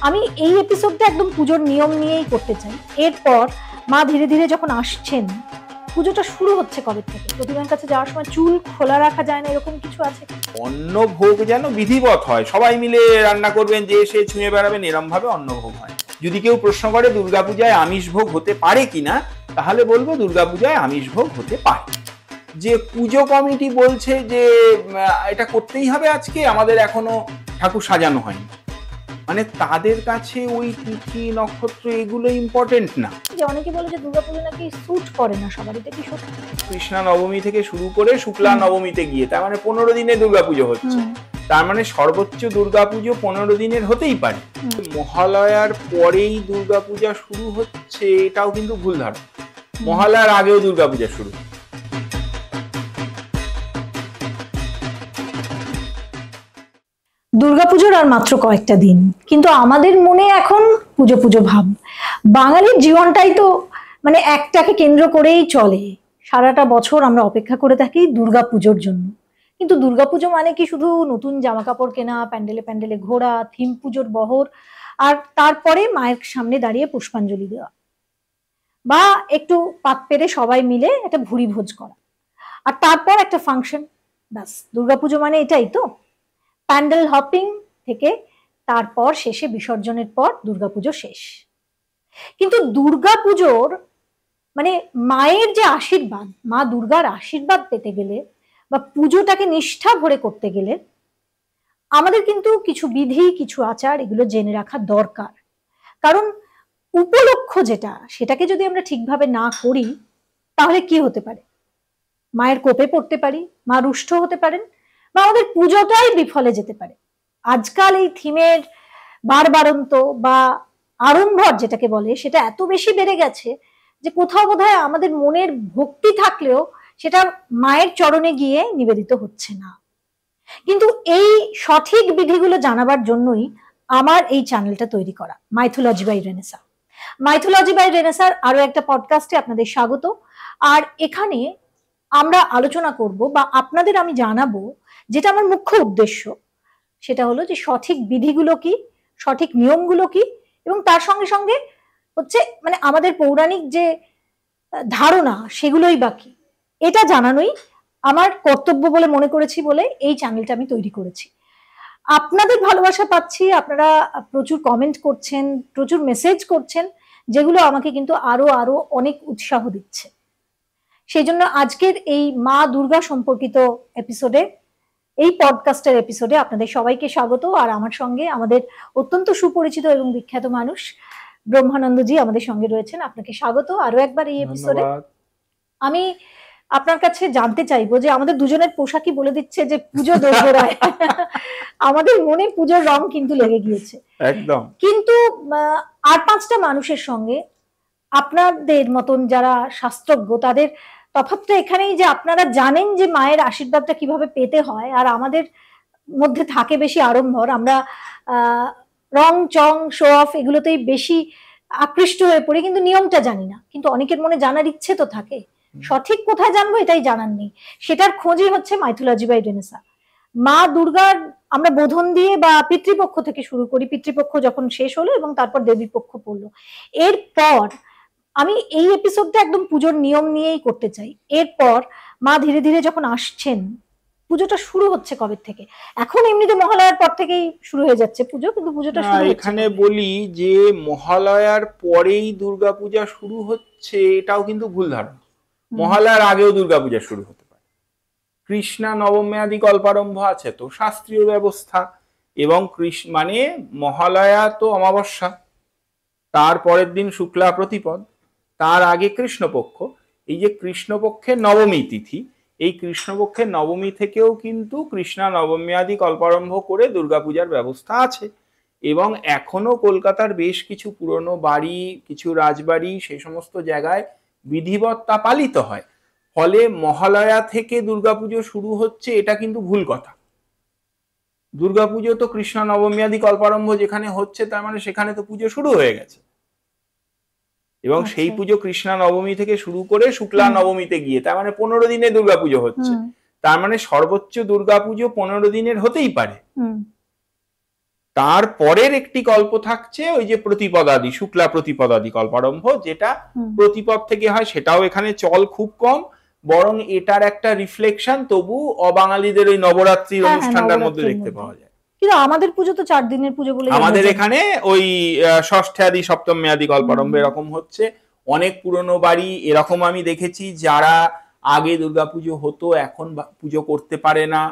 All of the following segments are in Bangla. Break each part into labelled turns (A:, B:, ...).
A: আমি এই এপিসোডটা একদম পুজোর নিয়ম নিয়েই করতে চাই। এরপর মা ধীরে ধীরে যখন আসছেন, পুজোটা শুরু হচ্ছে কবে থেকে? প্রতিমার কাছে যাওয়ার সময় চুল খোলা রাখা যায় না, এরকম কিছু আছে?
B: অন্ন ভোগ যেন বিধিবৎ হয়, সবাই মিলে রান্না করবেন, যে সে ছুঁয়ে বেড়াবেন, এরম ভাবে অন্ন ভোগ হয়। যদি কেউ প্রশ্ন করে দুর্গাপূজায় আমিষ ভোগ হতে পারে কিনা, তাহলে বলবো দুর্গাপূজায় আমিষ ভোগ হতে পারে। যে পুজো কমিটি বলছে যে এটা করতেই হবে আজকে, আমাদের এখনো ঠাকুর সাজানো হয়নি, মানে তাদের কাছে ওই তিথি নক্ষত্র এগুলো ইম্পর্টেন্ট না।
A: যে অনেকে বলে যে দুর্গাপুজো নাকি স্যুট করে না সবার, এটা কি সত্যি?
B: কৃষ্ণা নবমী থেকে শুরু করে শুক্লা নবমীতে গিয়ে, তার মানে 15 দিনে দুর্গাপুজো হচ্ছে। তার মানে সর্বোচ্চ দুর্গাপুজো 15 দিনের হতেই পারে। মহালয়ার পরেই দুর্গাপূজা শুরু হচ্ছে, এটাও কিন্তু ভুল ধারণা। মহালয়ার আগেও দুর্গাপূজা শুরু।
A: দুর্গাপুজোর আর মাত্র কয়েকটা দিন, কিন্তু আমাদের মনে এখন পুজো পুজো ভাব। বাঙালির জীবনটাই তো মানে একটাকে কেন্দ্র করেই চলে। সারাটা বছর আমরা অপেক্ষা করে থাকি দুর্গাপুজোর জন্য। কিন্তু দুর্গাপুজো মানে কি শুধু নতুন জামা কাপড় কেনা, প্যান্ডেলে প্যান্ডেলে ঘোরা, থিম পুজোর বহর, আর তারপরে মায়ের সামনে দাঁড়িয়ে পুষ্পাঞ্জলি দেওয়া, বা একটু পাত পেরে সবাই মিলে একটা ভুরি ভোজ করা, আর তারপর একটা ফাংশন, ব্যাস। দুর্গাপুজো মানে এটাই তো। প্যান্ডেল হপিং থেকে তারপর শেষে বিসর্জনের পর দুর্গাপুজো শেষ। কিন্তু দুর্গাপুজোর মানে মায়ের যে আশীর্বাদ, মা দুর্গার আশীর্বাদ পেতে গেলে বা পুজোটাকে নিষ্ঠা ভরে করতে গেলে আমাদের কিন্তু কিছু বিধি, কিছু আচার এগুলো জেনে রাখা দরকার। কারণ উপলক্ষ যেটা, সেটাকে যদি আমরা ঠিকভাবে না করি তাহলে কি হতে পারে? মায়ের কোপে পড়তে পারি, মা রুষ্ট হতে পারেন, বা আমাদের পুজোটাই বিফলে যেতে পারে। আজকাল এই থিমের বারবারন্ত বা আড়ম্বর যেটাকে বলে, সেটা এত বেশি বেড়ে গেছে যে কোথাও বোধহয় আমাদের মনের ভক্তি থাকলেও সেটা মায়ের চরণে গিয়ে নিবেদিত হচ্ছে না। কিন্তু এই সঠিক বিধিগুলো জানাবার জন্যই আমার এই চ্যানেলটা তৈরি করা, mythology by renaissance. Mythology by রেনেসার আরো একটা পডকাস্টে আপনাদের স্বাগত। আর এখানে আমরা আলোচনা করব বা আপনাদের আমি জানাবো, যেটা আমার মুখ্য উদ্দেশ্য, সেটা হলো যে সঠিক বিধিগুলো কি, সঠিক নিয়মগুলো কি, এবং তার সঙ্গে সঙ্গে হচ্ছে মানে আমাদের পৌরাণিক যে ধারণা সেগুলোই বাকি, এটা জানানোই আমার কর্তব্য বলে মনে করেছি বলে এই চ্যানেলটা আমি তৈরি করেছি। আপনাদের ভালোবাসা পাচ্ছি, আপনারা প্রচুর কমেন্ট করছেন, প্রচুর মেসেজ করছেন, যেগুলো আমাকে কিন্তু আরো আরো অনেক উৎসাহ দিচ্ছে। সেই জন্য আজকের এই মা দুর্গা সম্পর্কিত এপিসোডে, এই পডকাস্টের এপিসোডে আপনাদের সবাইকে স্বাগত। আর আমার সঙ্গে আমাদের অত্যন্ত সুপরিচিত এবং বিখ্যাত মানুষ ব্রহ্মানন্দজি আমাদের সঙ্গে রয়েছেন। আপনাকে স্বাগত আরো একবার এই এপিসোডে। আমি আপনার কাছে জানতে চাইবো যে আমাদের দুজনের পোশাকই বলে দিচ্ছে যে পুজো দোরগোড়ায়। আমাদের মনে পুজোর রং কিন্তু লেগে গিয়েছে
B: একদম।
A: কিন্তু আর পাঁচটা মানুষের সঙ্গে আপনাদের মতন যারা শাস্ত্রজ্ঞ, তাদের তফাৎটা এখানেই যে আপনারা জানেন যে মায়ের আশীর্বাদটা কিভাবে পেতে হয়, আর আমাদের মধ্যে থাকে বেশি আড়ম্বর। আমরা রং চং শো অফ এগুলোতেই বেশি আকৃষ্ট হয়ে পড়ি, কিন্তু নিয়মটা জানি না। কিন্তু অনেকের মনে জানার ইচ্ছে তো থাকে, সঠিক কোথায় জানবো এটাই জানার নেই। সেটার খোঁজই হচ্ছে মাইথোলজি বাই রেনেসা। মা দুর্গার আমরা বোধন দিয়ে বা পিতৃপক্ষ থেকে শুরু করি, পিতৃপক্ষ যখন শেষ হলো এবং তারপর দেবী পক্ষ পড়লো। এরপর আমি এই এপিসোডটা একদম পুজোর নিয়ম নিয়েই করতে চাই। এরপর মা ধীরে ধীরে যখন আসছেন, পুজোটা শুরু হচ্ছে কবে থেকে? এখন এমনিতে মহালয়ার পর থেকেই শুরু হয়ে যাচ্ছে পুজো, কিন্তু পুজোটা শুরু হচ্ছে
B: এখানে বলি যে মহালয়ার পরেই দুর্গাপূজা শুরু হচ্ছে, এটাও কিন্তু ভুল ধারণা। মহালয়ার আগেও দুর্গাপূজা শুরু হতে পারে। কৃষ্ণা নবম্যাদি কল্পারম্ভ আছে তো শাস্ত্রীয় ব্যবস্থা, এবং মানে মহালয়া তো অমাবস্যা, তার পরের দিন শুক্লা প্রতিপদ, তার আগে কৃষ্ণপক্ষ। এই যে কৃষ্ণপক্ষের নবমী তিথি, এই কৃষ্ণপক্ষের নবমী থেকেও কিন্তু কৃষ্ণা নবম্যাদি কল্পারম্ভ করে দুর্গাপূজার ব্যবস্থা আছে। এবং এখনো কলকাতার বেশ কিছু পুরনো বাড়ি, কিছু রাজবাড়ি, সেই সমস্ত জায়গায় বিধিবৎ তা পালিত হয়। ফলে মহালয়া থেকে দুর্গাপুজো শুরু হচ্ছে, এটা কিন্তু ভুল কথা। দুর্গাপুজো তো কৃষ্ণা নবম্যাদি কল্পারম্ভ যেখানে হচ্ছে, তার মানে সেখানে তো পুজো শুরু হয়ে গেছে। এবং সেই পুজো কৃষ্ণা নবমী থেকে শুরু করে শুক্লা নবমীতে গিয়ে, তার মানে 15 দিনে দুর্গাপুজো হচ্ছে। তার মানে সর্বোচ্চ দুর্গাপুজো 15 দিনের হতেই পারে। তারপরের একটি কল্প থাকছে ওই যে প্রতিপদাদি, শুক্লা প্রতিপদাদি কল্পারম্ভ, যেটা প্রতিপদ থেকে হয়, সেটাও এখানে চল খুব কম, বরং এটার একটা রিফ্লেকশন তবু অবাঙালিদের ওই নবরাত্রির অনুষ্ঠানটার মধ্যে দেখতে পাওয়া যায়।
A: কিন্তু আমাদের পুজো তো 4 দিনের পুজো বলে
B: আমাদের এখানে ওই ষষ্ঠী সপ্তমী আদি কল্পারম্ভ এরকম হচ্ছে। অনেক পুরনো বাড়ি এরকম আমি দেখেছি, যারা আগে দুর্গাপুজো হতো এখন পুজো করতে পারে না,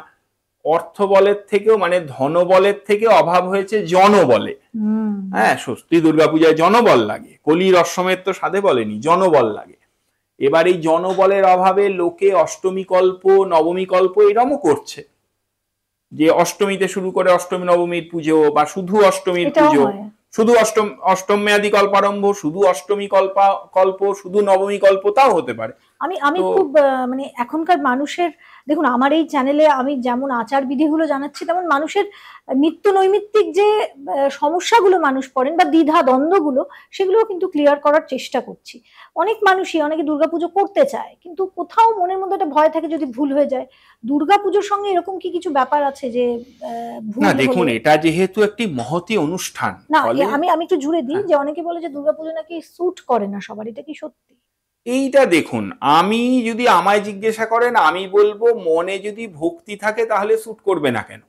B: অর্থ বলের থেকেও মানে ধনবলের থেকে অভাব হয়েছে জনবলে। হ্যাঁ, ষষ্ঠী দুর্গাপূজায় জনবল লাগে, কলির অশ্বমেধ তো সাধে বলেনি, জনবল লাগে। এবার এই জনবলের অভাবে লোকে অষ্টমী কল্প, নবমী কল্প এরমও করছে, যে অষ্টমীতে শুরু করে অষ্টমী নবমীর পুজো, বা শুধু অষ্টমীর পুজো, শুধু অষ্টমী কল্পারম্ভ, শুধু অষ্টমী কল্প, শুধু নবমী কল্প, তাও হতে পারে।
A: আমি খুব মানে এখনকার মানুষের, দেখুন আমার এই চ্যানেলে আমি যেমন আচার বিধিগুলো জানাচ্ছি, তেমন মানুষের নিত্য নৈমিত্তিক যে সমস্যাগুলো মানুষ পড়েন বা দ্বিধা দ্বন্দ্বগুলো, সেগুলো কিন্তু ক্লিয়ার করার চেষ্টা করছি। অনেক মানুষই, অনেকে দুর্গাপুজো করতে চায়, কিন্তু কোথাও মনের মধ্যে একটা ভয় থাকে যদি ভুল হয়ে যায়। দুর্গাপুজোর সঙ্গে এরকম কি কিছু ব্যাপার আছে যে ভুল?
B: না দেখুন, এটা যেহেতু একটি মহতী অনুষ্ঠান,
A: না আমি একটু জুড়ে দিই যে অনেকে বলে যে দুর্গাপুজো নাকি স্যুট করে না সবার, এটা কি সত্যি?
B: এইটা দেখুন, আমি যদি আমায় জিজ্ঞাসা করেন, আমি বলবো মনে যদি ভক্তি থাকে তাহলে স্যুট করবে না কেন?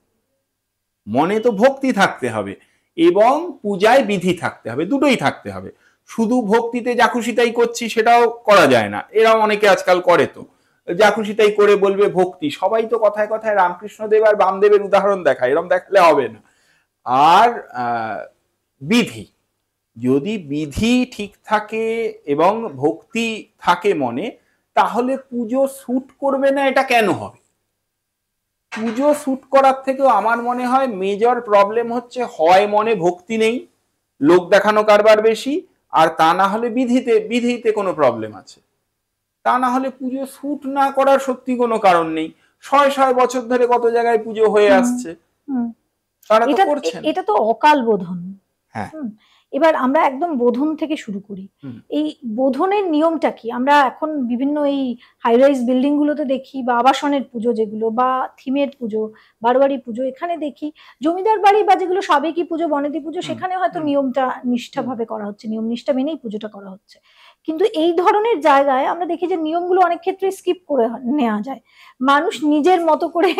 B: মনে তো ভক্তি থাকতে হবে এবং পূজায় বিধি থাকতে হবে, দুটোই থাকতে হবে। শুধু ভক্তিতে যা খুশি তাই করছি সেটাও করা যায় না, এরাও অনেকে আজকাল করে, তো যা খুশি তাই করে বলবে ভক্তি। সবাই তো কথায় কথায় রামকৃষ্ণদেব আর বামদেবের উদাহরণ দেখায়, এরকম দেখালে হবে না। আর বিধি, যদি বিধি ঠিক থাকে এবং ভক্তি থাকে মনে, তাহলে পুজো স্যুট করবে না এটা কেন হবে? পুজো স্যুট করার থেকেও আমার মনে হয় মেজর প্রবলেম হচ্ছে হয় মনে ভক্তি নেই, লোক দেখানো কারবার বেশি, আর তা না হলে বিধিতে কোনো প্রবলেম আছে। তা না হলে পুজো স্যুট না করার সত্যি কোনো কারণ নেই। ৬০০ বছর ধরে কত জায়গায় পুজো হয়ে আসছে, তারা তো করছেন।
A: এটা তো অকাল বোধন।
B: হ্যাঁ,
A: এবার আমরা একদম বোধন থেকে শুরু করি। এই বোধনের নিয়মটা কি? আমরা এখন বিভিন্ন এই হাই রাইজ বিল্ডিং গুলোতে দেখি, বা আবাসনের পুজো যেগুলো, বা থিমের পুজো, বারোয়ারি পুজো, এখানে দেখি জমিদার বাড়ি বা যেগুলো সাবেকি পুজো, বনেদি পুজো, সেখানে হয়তো নিয়মটা নিষ্ঠাভাবে করা হচ্ছে, নিয়ম নিষ্ঠা মেনেই পুজোটা করা হচ্ছে। কিন্তু এই ধরনের জায়গায় আমরা দেখি যে নিয়মগুলো অনেক ক্ষেত্রে স্কিপ করে নেওয়া যায়। মানুষ নিজের মতো করে,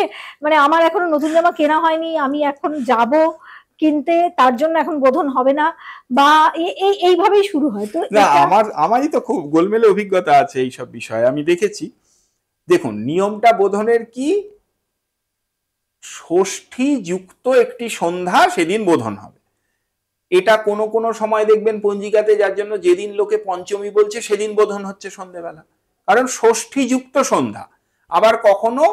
A: মানে আমার এখনো নতুন জামা কেনা হয়নি, আমি এখন যাব কিনতে, তার জন্য এখন বোধন হবে না, বা এইভাবেই শুরু হয়। তো
B: আমারই তো খুব গোলমেলে অভিজ্ঞতা আছে এইসব বিষয়ে, আমি দেখেছি। দেখুন, নিয়মটা বোধনের কি, ষষ্ঠী যুক্ত একটি সন্ধ্যা সেদিন বোধন হবে। এটা কোনো কোনো সময় দেখবেন পঞ্জিকাতে, যার জন্য যেদিন লোকে পঞ্চমী বলছে সেদিন বোধন হচ্ছে সন্ধ্যেবেলা, কারণ ষষ্ঠী যুক্ত সন্ধ্যা। আবার কখনো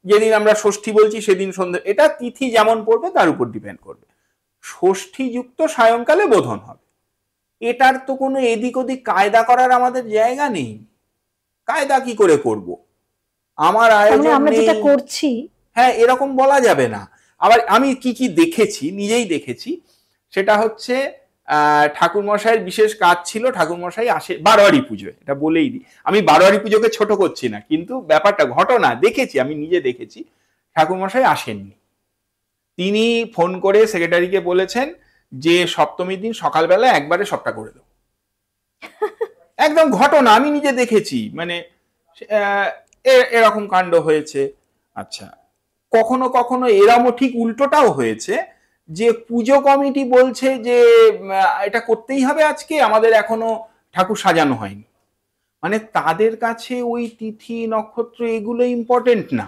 B: যেদিন আমরা ষষ্ঠী বলছি সেদিন সন্ধ্যা, এটা তিথি যেমন পড়বে তার উপর ডিপেন্ড করবে। ষষ্ঠী যুক্ত সায়ংকালে বোধন হবে। এটার তো কোনো এদিক ওদিক কায়দা করার আমাদের জায়গা নেই। কায়দা কি করে করব? আমার আয়োজন
A: আমরা যেটা করছি,
B: হ্যাঁ, এরকম বলা যাবে না। আবার আমি কি দেখেছি, নিজেই দেখেছি, সেটা হচ্ছে ঠাকুরমশাইয়ের বিশেষ কাজ ছিল, ঠাকুরমশাই আসে বারোয়ারি পুজোয়, এটা বলেই দিই। আমি বারোয়ারি পুজোকে ছোট করছি না, কিন্তু ব্যাপারটা ঘটনা দেখেছি, আমি নিজে দেখেছি। ঠাকুরমশাই আসেননি, তিনি ফোন করে সেক্রেটারিকে বলেছেন যে সপ্তমীর দিন সকালবেলা একবারে সবটা করে দেবো। একদম ঘটনা, আমি নিজে দেখেছি, মানে এরকম কাণ্ড হয়েছে। আচ্ছা, কখনো কখনো এরমও ঠিক উল্টোটাও হয়েছে, যে পুজো কমিটি বলছে যে এটা করতেই হবে আজকে, আমাদের এখনো ঠাকুর সাজানো হয়নি। মানে তাদের কাছে ওই তিথি নক্ষত্র এগুলো ইম্পর্টেন্ট না।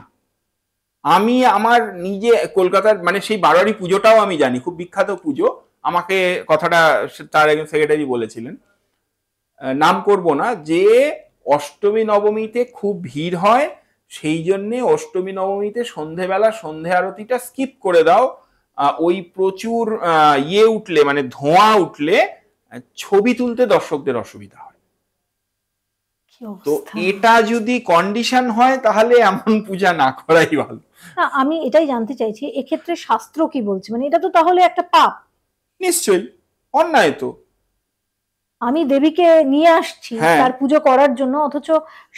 B: আমি আমার নিজে কলকাতার, মানে সেই বারোয়ারি পুজোটাও আমি জানি, খুব বিখ্যাত পুজো। আমাকে কথাটা তার একজন সেক্রেটারি বলেছিলেন, নাম করব না, যে অষ্টমী নবমীতে খুব ভিড় হয়, সেই জন্যে অষ্টমী নবমীতে সন্ধেবেলা সন্ধে আরতিটা স্কিপ করে দাও। ওই প্রচুর উঠলে, মানে ধোঁয়া উঠলে ছবি তুলতে দর্শকদের অসুবিধা হয়। তো এটা যদি কন্ডিশন হয় তাহলে এমন পূজা না করাই ভালো।
A: আমি এটাই জানতে চাইছি, এক্ষেত্রে শাস্ত্র কি বলছে? মানে এটা তো তাহলে একটা পাপ।
B: নিশ্চয়ই অন্যায় তো।
A: আমি দেবীকে নিয়ে আসছি তার পুজো করার জন্য, অথচ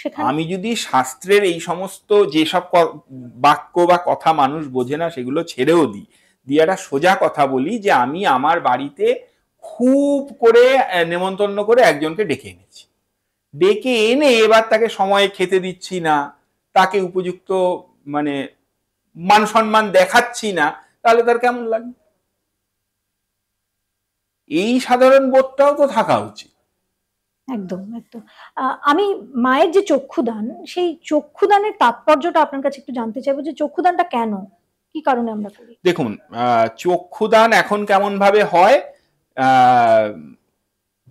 A: সেখানে
B: আমি যদি শাস্ত্রের এই সমস্ত যেসব বাক্য বা কথা মানুষ বোঝে না সেগুলো ছেড়েও দিই, দিয়ে একটা সোজা কথা বলি যে আমি আমার বাড়িতে খুব করে নেমন্তন্ন করে একজনকে ডেকে এনেছি, ডেকে এনে এবার তাকে সময়ে খেতে দিচ্ছি না, তাকে উপযুক্ত মানে মান সম্মান দেখাচ্ছি না, তাহলে তার কেমন লাগবে? এই সাধারণ বোধটাও তো থাকা উচিত।
A: একদম একদম। আমি মায়ের যে চক্ষুদান, সেই চক্ষুদানের তাৎপর্যটা আপনার কাছে একটু জানতে চাইবো, যে চক্ষুদানটা কেন, কি কারণে আমরা করি?
B: দেখুন, চক্ষুদান এখন কেমন ভাবে হয়,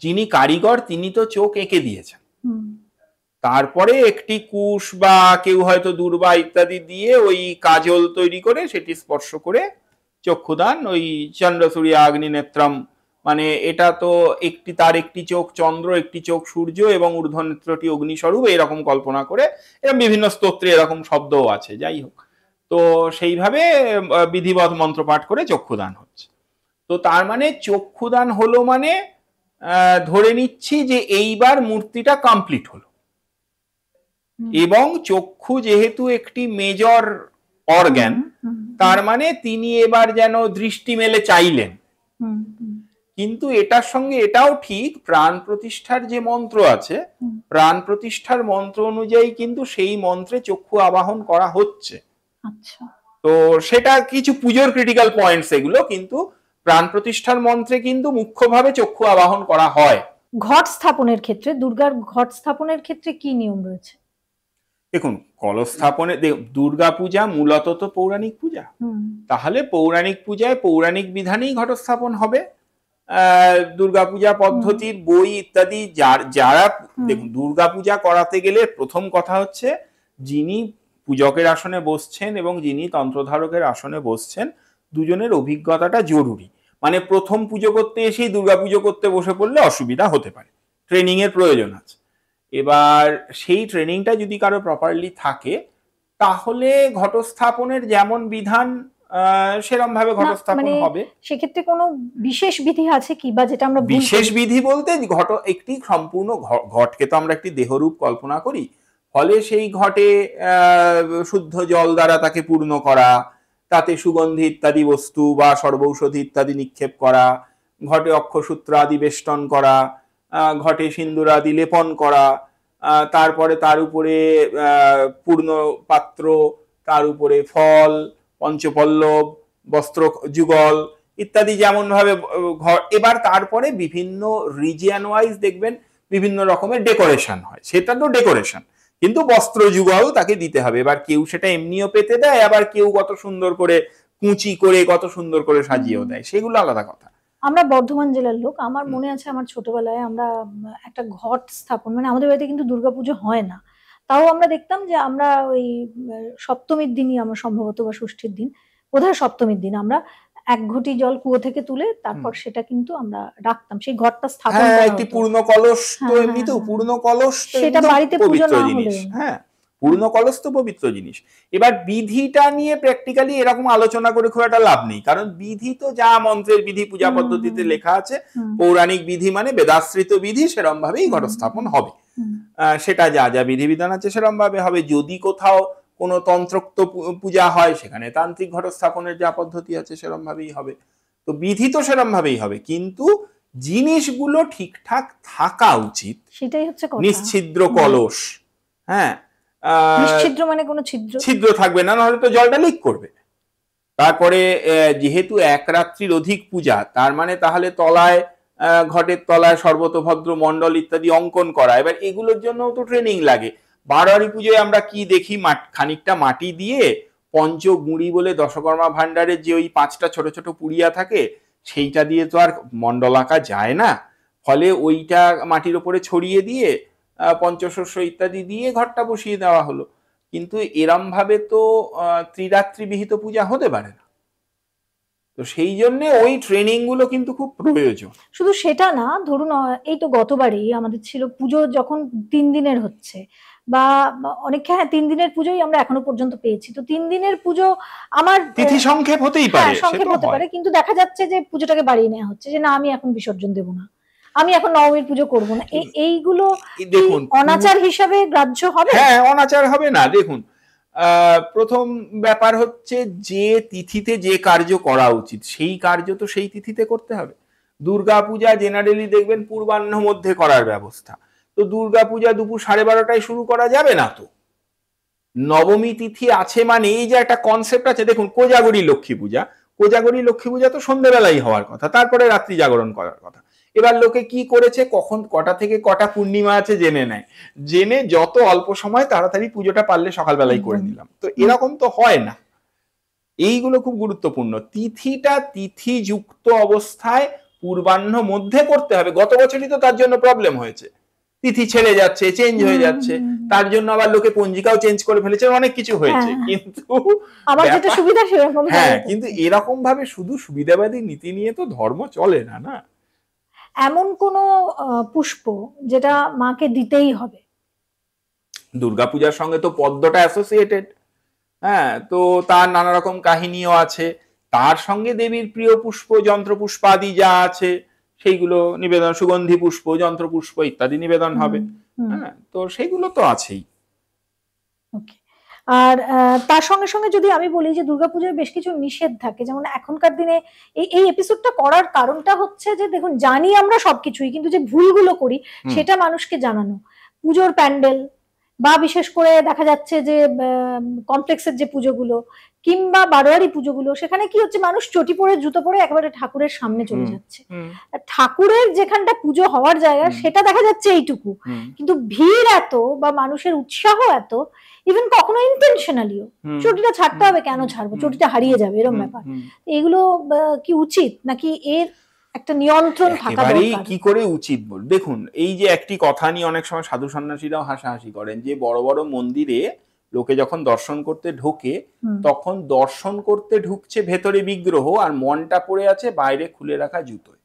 B: যিনি কারিগর তিনি তো চোখ এঁকে দিয়েছেন, তারপরে একটি কুশ বা কেউ হয়তো দূর্বা ইত্যাদি দিয়ে ওই কাজল তৈরি করে সেটি স্পর্শ করে চক্ষুদান, ওই চন্দ্র সূর্য অগ্নি নেত্রম, মানে এটা তো একটি তার একটি চোখ চন্দ্র, একটি চোখ সূর্য এবং ঊর্ধ্বনেত্রটি অগ্নিস্বরূপ, এরকম কল্পনা করে, এরকম বিভিন্ন স্তোত্রে এরকম শব্দও আছে, যাই হোক। তো সেইভাবে বিধিবৎ মন্ত্রপাঠ করে চক্ষুদান হচ্ছে। তো তার মানে চক্ষুদান হলো মানে ধরে নিচ্ছি যে এইবার মূর্তিটা কমপ্লিট হলো, এবং চক্ষু যেহেতু একটি মেজর অর্গান, তার মানে তিনি এবার যেন দৃষ্টি মেলে চাইলেন। কিন্তু এটার সঙ্গে এটাও ঠিক, প্রাণ প্রতিষ্ঠার যে মন্ত্র আছে, প্রাণ প্রতিষ্ঠার মন্ত্র অনুযায়ী কিন্তু সেই মন্ত্রে চক্ষু আবাহন করা হচ্ছে।
A: আচ্ছা,
B: তো সেটা কিছু পুজোর ক্রিটিক্যাল পয়েন্টস এগুলো, কিন্তু প্রাণ প্রতিষ্ঠার মন্ত্রে কিন্তু মুখ্যভাবে চক্ষু আবাহন করা হয়।
A: ঘট স্থাপনের ক্ষেত্রে, দুর্গার ঘট স্থাপনের ক্ষেত্রে কি নিয়ম রয়েছে?
B: দেখুন, কলস স্থাপনে দুর্গা পূজা মূলত তো পৌরাণিক পূজা, তাহলে পৌরাণিক পূজায় পৌরাণিক বিধানেই ঘটস্থাপন হবে। দুর্গাপূজা পদ্ধতির বই ইত্যাদি যারা দেখুন, দুর্গাপূজা করাতে গেলে প্রথম কথা হচ্ছে যিনি পূজকের আসনে বসছেন এবং যিনি তন্ত্রধারকের আসনে বসছেন, দুজনের অভিজ্ঞতাটা জরুরি। মানে প্রথম পুজো করতে এসেই দুর্গাপুজো করতে বসে পড়লে অসুবিধা হতে পারে, ট্রেনিং এর প্রয়োজন আছে। এবার সেই ট্রেনিংটা যদি কারো প্রপারলি থাকে, তাহলে ঘটস্থাপনের যেমন বিধান সেরকম ভাবে ঘটস্থাপন হবে।
A: সেক্ষেত্রে কোনো বিশেষ বিধি আছে কি, বা যেটা আমরা
B: বিশেষ বিধি বলতে একটি সম্পূর্ণ ঘটকে তো আমরা একটি দেহরূপ কল্পনা করি, ফলে সেই ঘটে শুদ্ধ জল দ্বারা তাকে পূর্ণ করা, তাতে সুগন্ধি ইত্যাদি বস্তু বা সর্বৌষধি ইত্যাদি নিক্ষেপ করা, ঘটে অক্ষসূত্র আদি বেষ্টন করা, ঘটে সিন্দুর আদি লেপন করা, তারপরে তার উপরে পূর্ণ পাত্র, তার উপরে ফল, পঞ্চপল্লব, বস্ত্র যুগল ইত্যাদি যেমন ভাবে এবার তারপরে বিভিন্ন রিজিয়ন ওয়াইজ দেখবেন বিভিন্ন রকমের ডেকোরেশন হয়, সেটা তো ডেকোরেশন, কিন্তু বস্ত্র যুগল তাকে দিতে হবে। এবার কেউ সেটা এমনিও পেতে দেয়, আবার কেউ কত সুন্দর করে কুচি করে কত সুন্দর করে সাজিয়েও দেয়, সেগুলো আলাদা কথা।
A: আমরা বর্ধমান জেলার লোক, আমার মনে আছে আমার ছোটবেলায় আমরা একটা ঘট স্থাপন, মানে আমাদের বাড়িতে কিন্তু দুর্গাপুজো হয় না, তাও আমরা দেখতাম যে আমরা ওই সপ্তমীর দিনই, আমরা সম্ভবত বা ষষ্ঠীর দিন, বোধহয় সপ্তমীর দিন, আমরা এক ঘটি জল কুয়ো থেকে তুলে তারপর সেটা কিন্তু আমরা রাখতাম, সেই ঘরটা স্থাপন করা
B: একটি পূর্ণ কলস, তো এমনিতেও পূর্ণ কলস
A: সেটা বাড়িতে পুজো না হলে,
B: হ্যাঁ পূর্ণ কলস তো পবিত্র জিনিস। এবার বিধিটা নিয়ে প্র্যাকটিক্যালি এরকম আলোচনা করে খুব একটা লাভ নেই, কারণ বিধি তো যা মন্ত্রের বিধি পূজা পদ্ধতিতে লেখা আছে, পৌরাণিক বিধি মানে বেদাশ্রিত বিধি, সেরম ভাবেই ঘটস্থাপন হবে। সেটা যা যা বিধিবিধান আছে সেরম ভাবে হবে। যদি কোথাও কোনো তন্ত্রোক্ত পূজা হয়, সেখানে তান্ত্রিক ঘটস্থাপনের যা পদ্ধতি আছে সেরম ভাবেই হবে। তো বিধি তো সেরম ভাবেই হবে, কিন্তু জিনিসগুলো ঠিকঠাক থাকা উচিত,
A: সেটাই হচ্ছে কথা।
B: নিশ্ছিদ্র কলস, হ্যাঁ
A: নিশ্ছিদ্র মানে কোনো
B: ছিদ্র থাকবে না, নাহলে তো জলটা লিক করবে। তারপরে যেহেতু এক রাত্রির অধিক পূজা, তার মানে তাহলে তলায় ঘটের তলায় সর্বতভদ্র মণ্ডল ইত্যাদি অঙ্কন করা, এবার এগুলোর জন্য তো ট্রেনিং লাগে। বারোয়ারি পুজোয় আমরা কি দেখি, খানিকটা মাটি দিয়ে পঞ্চগুঁড়ি বলে দশকর্মা ভান্ডারের যে ওই 5টা ছোট ছোট পুড়িয়া থাকে, সেইটা দিয়ে তো আর মণ্ডল আঁকা যায় না, ফলে ওইটা মাটির ওপরে ছড়িয়ে দিয়ে পঞ্চশস্য ইত্যাদি দিয়ে ঘরটা বসিয়ে দেওয়া হলো। কিন্তু এরম ভাবে তো ত্রিরাত্রি বিহিত পূজা হতে পারে না, তো সেই জন্য ওই ট্রেনিং গুলো কিন্তু খুব প্রয়োজন।
A: শুধু সেটা না, ধরুন এই তো গতবারই আমাদের ছিল পুজো, যখন 3 দিনের হচ্ছে, বা অনেকে 3 দিনের পুজোই আমরা এখনো পর্যন্ত পেয়েছি, তো 3 দিনের পুজো আমার
B: তিথি সংক্ষেপ হতেই পারে,
A: সংক্ষেপ হতে পারে, কিন্তু দেখা যাচ্ছে যে পুজোটাকে বাড়িয়ে নেওয়া হচ্ছে, যে না আমি এখন বিসর্জন দেব না, আমি এখন নবমীর পুজো করব না, এইগুলো দেখুন অনাচার হিসাবে গ্রাহ্য হবে?
B: হ্যাঁ, অনাচার হবে না। দেখুন, প্রথম ব্যাপার হচ্ছে যে তিথিতে যে কার্য করা উচিত সেই কার্য তো সেই তিথিতে করতে হবে। দুর্গাপূজা জেনারেলি দেখবেন পূর্বাহ্ন মধ্যে করার ব্যবস্থা, তো দুর্গাপূজা দুপুর 12:30টায় শুরু করা যাবে না তো। নবমী তিথি আছে মানে এই যে একটা কনসেপ্ট আছে, দেখুন কোজাগরী লক্ষ্মী পূজা, কোজাগরী লক্ষ্মী পূজা তো সন্ধ্যেবেলাই হওয়ার কথা, তারপরে রাত্রি জাগরণ করার কথা। এবার লোকে কি করেছে, কখন কটা থেকে কটা পূর্ণিমা আছে জেনে নেয়, জেনে যত অল্প সময় তাড়াতাড়ি পুজোটা পারলে সকালবেলাই করে নিলাম, তো এরকম তো হয় না। এইগুলো খুব গুরুত্বপূর্ণ। তিথিটা তিথিযুক্ত অবস্থায় পূর্বাহ্ন মধ্যে করতে হবে। গত বছরই তো তার জন্য প্রবলেম হয়েছে, তিথি ছেড়ে যাচ্ছে, চেঞ্জ হয়ে যাচ্ছে, তার জন্য আবার লোকে পঞ্জিকাও চেঞ্জ করে ফেলেছে, অনেক কিছু হয়েছে। কিন্তু
A: আবার যেটা সুবিধা সেরকম,
B: হ্যাঁ, কিন্তু এরকম ভাবে শুধু সুবিধাবাদী নীতি নিয়ে তো ধর্ম চলে না। না,
A: এমন কোন পুষ্প যেটা মাকে দিতেই হবে?
B: দুর্গাপূজার সঙ্গে তো পদ্মটা অ্যাসোসিয়েটেড, হ্যাঁ, তো তার নানা রকম কাহিনীও আছে। তার সঙ্গে দেবীর প্রিয় পুষ্প যন্ত্রপুষ্পাদি যা আছে সেইগুলো নিবেদন, সুগন্ধি পুষ্প, যন্ত্রপুষ্প ইত্যাদি নিবেদন হবে। হ্যাঁ, তো সেগুলো তো আছেই।
A: ওকে। আর তার সঙ্গে সঙ্গে যদি আমি বলি যে দুর্গাপূজায় বেশ কিছু নিষেধ থাকে, যেমন এখনকার দিনে এই এপিসোডটা করার কারণটা হচ্ছে যে দেখুন, জানি আমরা সবকিছুই, কিন্তু যে ভুলগুলো করি সেটা মানুষকে জানানো। পুজোর প্যান্ডেল বা বিশেষ করে দেখা যাচ্ছে যে কমপ্লেক্সের যে পুজোগুলো কিংবা বারোয়ারি পুজোগুলো, সেখানে কি হচ্ছে, মানুষ চটি পরে জুতো পরে একেবারে ঠাকুরের সামনে চলে যাচ্ছে। ঠাকুরের যেখানটা পুজো হওয়ার জায়গা সেটা দেখা যাচ্ছে এইটুকু, কিন্তু ভিড় এত বা মানুষের উৎসাহ এত, ইভেন কখনো ইন্টেনশনালিও চটিটা ছাড়তে হবে, কেন ছাড়বো, চটিটা হারিয়ে যাবে, এরকম ব্যাপার। এগুলো কি উচিত, নাকি এর একটা নিয়ন্ত্রণ থাকা দরকার?
B: কি করে উচিত বল, দেখুন এই যে একটি কথা নিয়ে অনেক সময় সাধু সন্ন্যাসীরাও হাসাহাসি করেন, যে বড় বড় মন্দিরে লোকে যখন দর্শন করতে ঢোকে তখন দর্শন করতে ঢুকছে ভেতরে বিগ্রহ, আর মনটা পড়ে আছে বাইরে খুলে রাখা জুতোয়।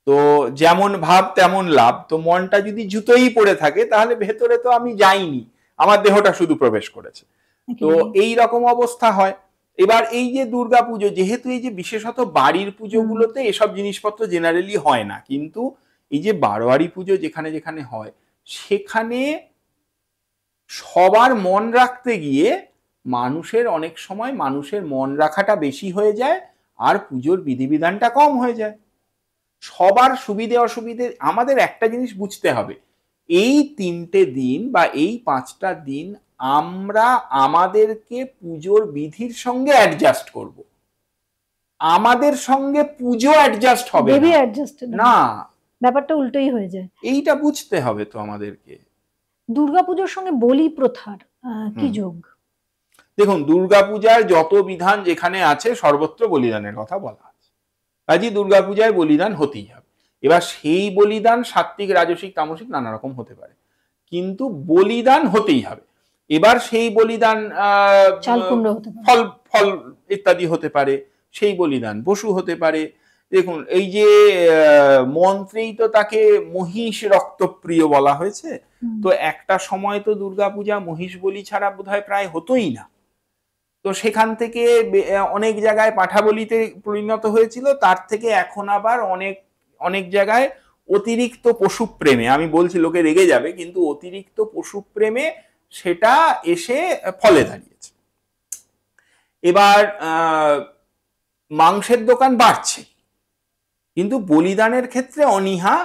B: তো যেমন ভাব তেমন লাভ, তো মনটা যদি জুতোই পড়ে থাকে তাহলে ভেতরে তো আমি যাইনি, আমার দেহটা শুধু প্রবেশ করেছে। তো এই রকম অবস্থা হয়। এবার এই যে দুর্গাপুজো, যেহেতু এই যে বিশেষত বাড়ির পুজোগুলোতে এসব জিনিসপত্র জেনারেলি হয় না, কিন্তু এই যে বারোয়ারি পুজো যেখানে যেখানে হয় সেখানে সবার মন রাখতে গিয়ে মানুষের অনেক সময় মানুষের মন রাখাটা বেশি হয়ে যায় আর পুজোর বিধিবিধানটা কম হয়ে যায়। সবার সুবিধে অসুবিধে আমাদের একটা জিনিস বুঝতে হবে, এই 3টে দিন বা এই 5টা দিন আমরা আমাদেরকে পুজোর বিধির সঙ্গে অ্যাডজাস্ট করব, আমাদের সঙ্গে পুজো অ্যাডজাস্ট হবে না,
A: ব্যাপারটা উল্টোই হয়ে যায়।
B: এইটা বুঝতে হবে তো আমাদেরকে।
A: দুর্গাপুজোর সঙ্গে বলি প্রথার কি যোগ?
B: দেখুন, দুর্গাপূজার যত বিধান যেখানে আছে সর্বত্র বলিদানের কথা বলা আছে, কাজী দুর্গাপূজায় বলিদান হতেই হবে। এবার সেই বলিদান সাত্ত্বিক, রাজসিক, তামসিক নানা রকম হতে পারে, কিন্তু বলিদান হতেই হবে। এবার সেই বলিদান ফল ফল ইত্যাদি হতে পারে, সেই বলিদান পশু হতে পারে। দেখুন এই যে মন্ত্রেই তো তাকে মহিষ রক্তপ্রিয় বলা হয়েছে, তো একটা সময় তো দুর্গাপূজা মহিষ বলি ছাড়া বোধহয় প্রায় হতোই না। তো সেখান থেকে অনেক জায়গায় পাঠা বলিতে পরিণত হয়েছিল, তার থেকে এখন আবার অনেক অনেক জায়গায় অতিরিক্ত পশুপ্রেমে, আমি বলছি লোকে রেগে যাবে, কিন্তু অতিরিক্ত পশুপ্রেমে সেটা এসে ফলে দাঁড়িয়েছে। এবার মাংসের দোকান বাড়ছে, কিন্তু বলিদানের ক্ষেত্রে অনীহা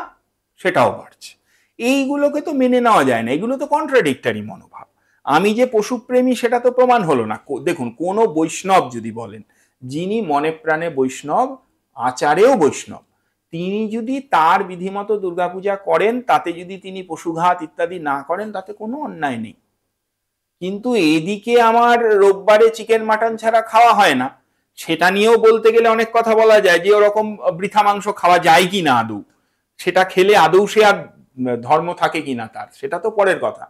B: সেটাও বাড়ছে। এইগুলোকে তো মেনে নেওয়া যায় না, এগুলো তো কন্ট্রাডিক্টরি মনোভাব। আমি যে পশুপ্রেমী সেটা তো প্রমাণ হলো না। দেখুন, কোন বৈষ্ণব যদি বলেন, যিনি মনে প্রাণে বৈষ্ণব, আচারেও বৈষ্ণব, তিনি যদি তার বিধিমতো দুর্গাপূজা করেন, তাতে যদি তিনি পশুঘাত ইত্যাদি না করেন, তাতে কোনো অন্যায় নেই। কিন্তু এদিকে আমার রোববারে চিকেন মাটন ছাড়া খাওয়া হয় না, সেটা নিয়েও বলতে গেলে অনেক কথা বলা যায়, যে ওরকম বৃথা মাংস খাওয়া যায় কি না আদৌ, সেটা খেলে আদৌ সে আর ধর্ম থাকে কিনা তার, সেটা তো পরের কথা।